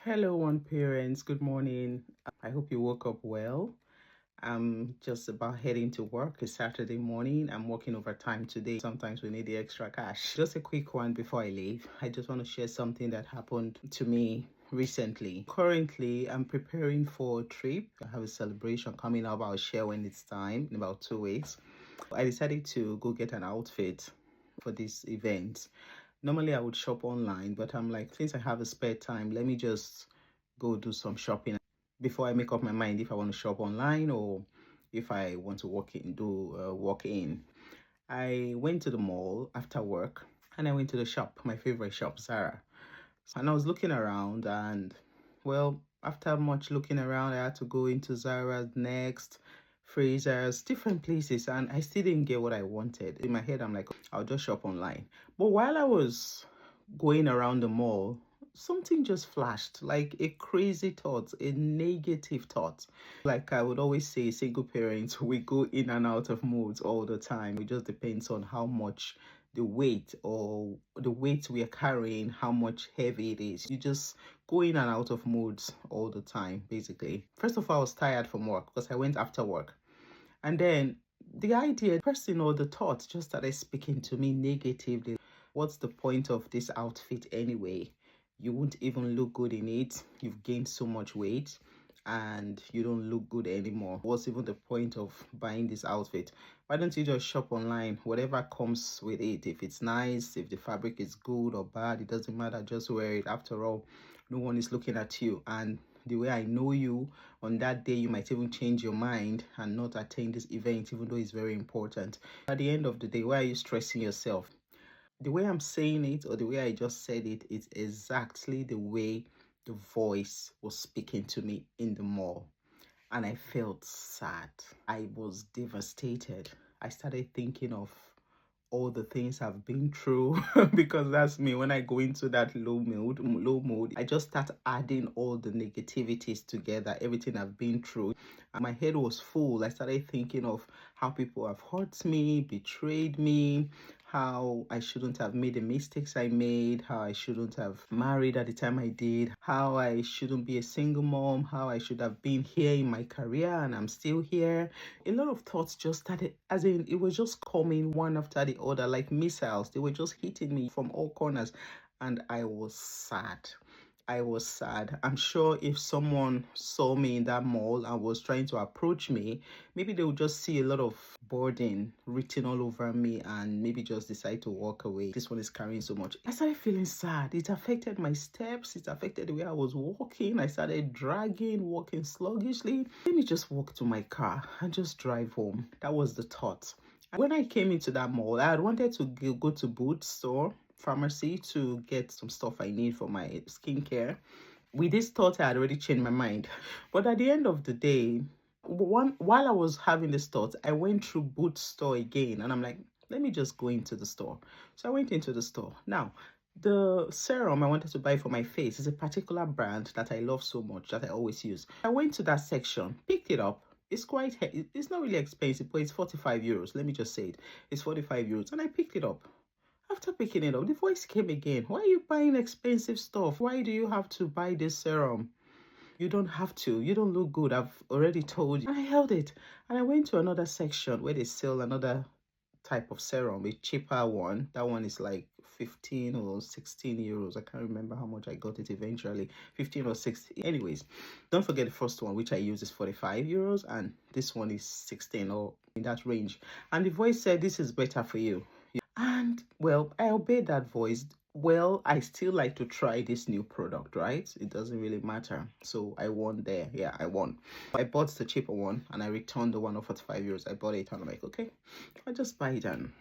Hello, one parents. Good morning. I hope you woke up well. I'm just about heading to work. It's Saturday morning. I'm working overtime today. Sometimes we need the extra cash. Just a quick one before I leave. I just want to share something that happened to me recently. Currently, I'm preparing for a trip. I have a celebration coming up. I'll share when it's time in about 2 weeks. I decided to go get an outfit for this event. Normally, I would shop online, but I'm like, since I have a spare time, let me just go do some shopping before I make up my mind if I want to shop online or if I want to walk in. I went to the mall after work and I went to the shop, my favorite shop, Zara. And I was looking around and well, after much looking around, I had to go into Zara next, Fraser's, different places, and I still didn't get what I wanted. In my head, I'm like, I'll just shop online. But while I was going around the mall, something just flashed like a crazy thought, a negative thought. Like I would always say, single parents, we go in and out of moods all the time. It just depends on how much the weight we are carrying, how much heavy it is. You just go in and out of moods all the time, basically. First of all, I was tired from work because I went after work. And then the idea, person or the thought just started speaking to me negatively. What's the point of this outfit anyway? You won't even look good in it. You've gained so much weight and you don't look good anymore. What's even the point of buying this outfit? Why don't you just shop online? Whatever comes with it. If it's nice, if the fabric is good or bad, it doesn't matter. Just wear it. After all, no one is looking at you. And the way I know you, on that day you might even change your mind and not attend this event, even though it's very important. At the end of the day, why are you stressing yourself? The way I'm saying it or the way I just said it is exactly the way the voice was speaking to me in the mall. And I felt sad. I was devastated. I started thinking of all the things I've been through because that's me. When I go into that low mood, I just start adding all the negativities together, everything I've been through. And my head was full. I started thinking of how people have hurt me, betrayed me, how I shouldn't have made the mistakes I made, how I shouldn't have married at the time I did, how I shouldn't be a single mom, how I should have been here in my career and I'm still here. A lot of thoughts just started, as in, it was just coming one after the other like missiles. They were just hitting me from all corners, and I was sad. I was sad. I'm sure if someone saw me in that mall and was trying to approach me, maybe they would just see a lot of burden written all over me and maybe just decide to walk away. This one is carrying so much. I started feeling sad. It affected my steps. It affected the way I was walking. I started dragging, walking sluggishly. Let me just walk to my car and just drive home. That was the thought. When I came into that mall, I had wanted to go to Boots store pharmacy to get some stuff I need for my skincare. With this thought, I had already changed my mind. But at the end of the day, while I was having this thought, I went through Boots store again and I'm like, let me just go into the store. So I went into the store. Now, the serum I wanted to buy for my face is a particular brand that I love so much that I always use. I went to that section, picked it up. It's not really expensive, but it's 45 euros. Let me just say it. It's 45 euros. And I picked it up. After picking it up, the voice came again. Why are you buying expensive stuff? Why do you have to buy this serum? You don't have to. You don't look good. I've already told you. And I held it. And I went to another section where they sell another type of serum, a cheaper one. That one is like 15 or 16 euros. I can't remember how much I got it eventually. 15 or 16. Anyways, don't forget the first one, which I use, is 45 euros. And this one is 16 or in that range. And the voice said, this is better for you. And well, I obeyed that voice. Well, I still like to try this new product, right? It doesn't really matter. So I won there. Yeah, I won. I bought the cheaper one and I returned the one of 45 euros. I bought it and I'm like, okay, I just buy it and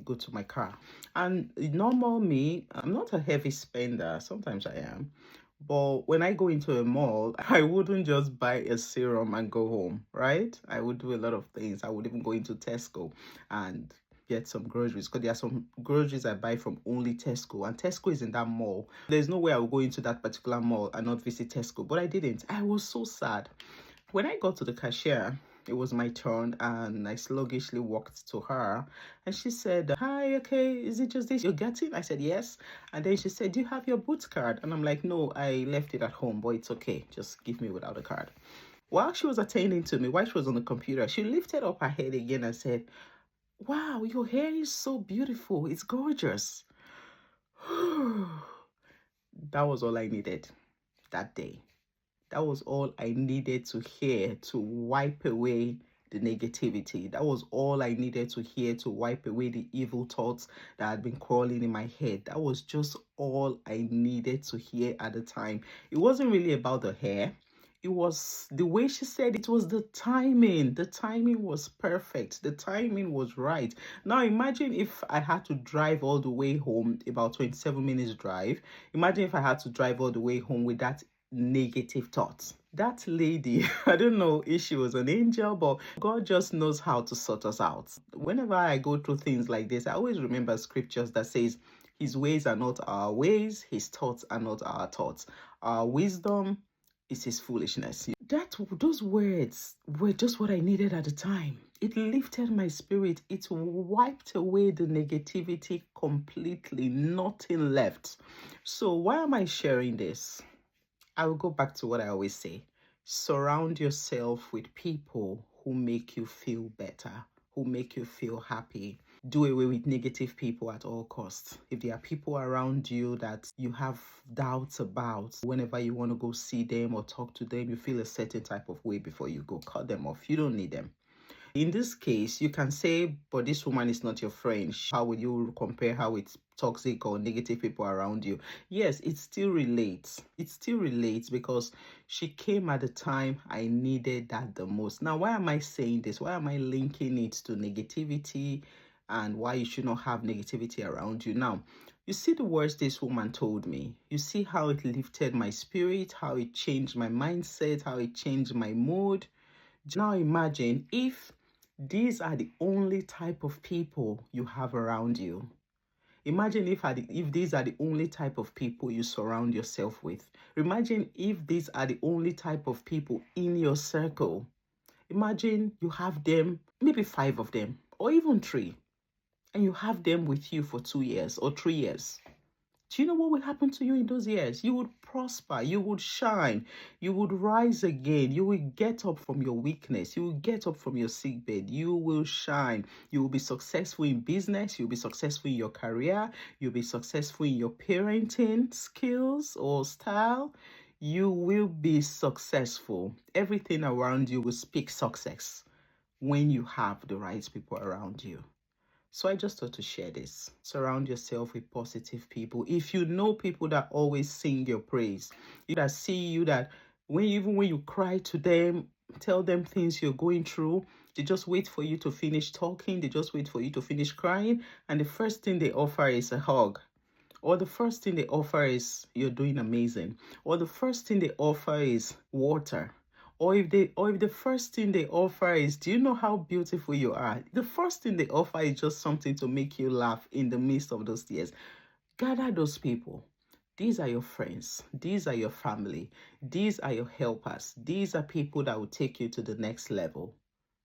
go to my car. And normal me, I'm not a heavy spender. Sometimes I am. But when I go into a mall, I wouldn't just buy a serum and go home, right? I would do a lot of things. I would even go into Tesco and get some groceries because there are some groceries I buy from only Tesco, and Tesco is in that mall. There's no way I will go into that particular mall and not visit Tesco, but I didn't. I was so sad. When I got to the cashier, It was my turn, and I sluggishly walked to her, and she said, "Hi, okay, is it just this you're getting?" I said, "Yes." And then she said, "Do you have your Boots card?" And I'm like, "No, I left it at home, but it's okay. Just give me without a card." While she was attending to me, while she was on the computer, she lifted up her head again and said, "Wow, your hair is so beautiful. It's gorgeous." That was all I needed that day. That was all I needed to hear to wipe away the negativity. That was all I needed to hear to wipe away the evil thoughts that had been crawling in my head. That was just all I needed to hear at the time. It wasn't really about the hair. It was the way she said it was the timing. The timing was perfect. The timing was right. Now imagine if I had to drive all the way home, about 27 minutes drive. Imagine if I had to drive all the way home with that negative thoughts. That lady, I don't know if she was an angel, but God just knows how to sort us out. Whenever I go through things like this, I always remember scriptures that says, His ways are not our ways, His thoughts are not our thoughts. Our wisdom is His foolishness. Those words were just what I needed at the time. It lifted my spirit. It wiped away the negativity completely, nothing left. So why am I sharing this? I will go back to what I always say. Surround yourself with people who make you feel better, who make you feel happy. Do away with negative people at all costs. If there are people around you that you have doubts about, whenever you want to go see them or talk to them, you feel a certain type of way before you go, cut them off. You don't need them. In this case, you can say, but this woman is not your friend. How would you compare her with toxic or negative people around you? Yes, it still relates. It still relates because she came at the time I needed that the most. Now, why am I saying this? Why am I linking it to negativity and why you should not have negativity around you? Now, you see the words this woman told me. You see how it lifted my spirit, how it changed my mindset, how it changed my mood. Now imagine if these are the only type of people you have around you. Imagine if these are the only type of people you surround yourself with. Imagine if these are the only type of people in your circle. Imagine you have them, maybe 5 of them, or even 3, and you have them with you for 2 years or 3 years. Do you know what will happen to you in those years? You would prosper, you would shine, you would rise again, you will get up from your weakness, you will get up from your sick bed, you will shine, you will be successful in business, you'll be successful in your career, you'll be successful in your parenting skills or style. You will be successful. Everything around you will speak success when you have the right people around you. So I just thought to share this. Surround yourself with positive people. If you know people that always sing your praise, you that see you, that even when you cry to them, tell them things you're going through, they just wait for you to finish talking, they just wait for you to finish crying, and the first thing they offer is a hug. Or the first thing they offer is you're doing amazing. Or the first thing they offer is water. Or if the first thing they offer is, do you know how beautiful you are? The first thing they offer is just something to make you laugh in the midst of those tears. Gather those people. These are your friends. These are your family. These are your helpers. These are people that will take you to the next level.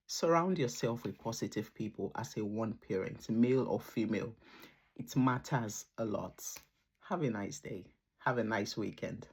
Surround yourself with positive people as a one parent, male or female. It matters a lot. Have a nice day. Have a nice weekend.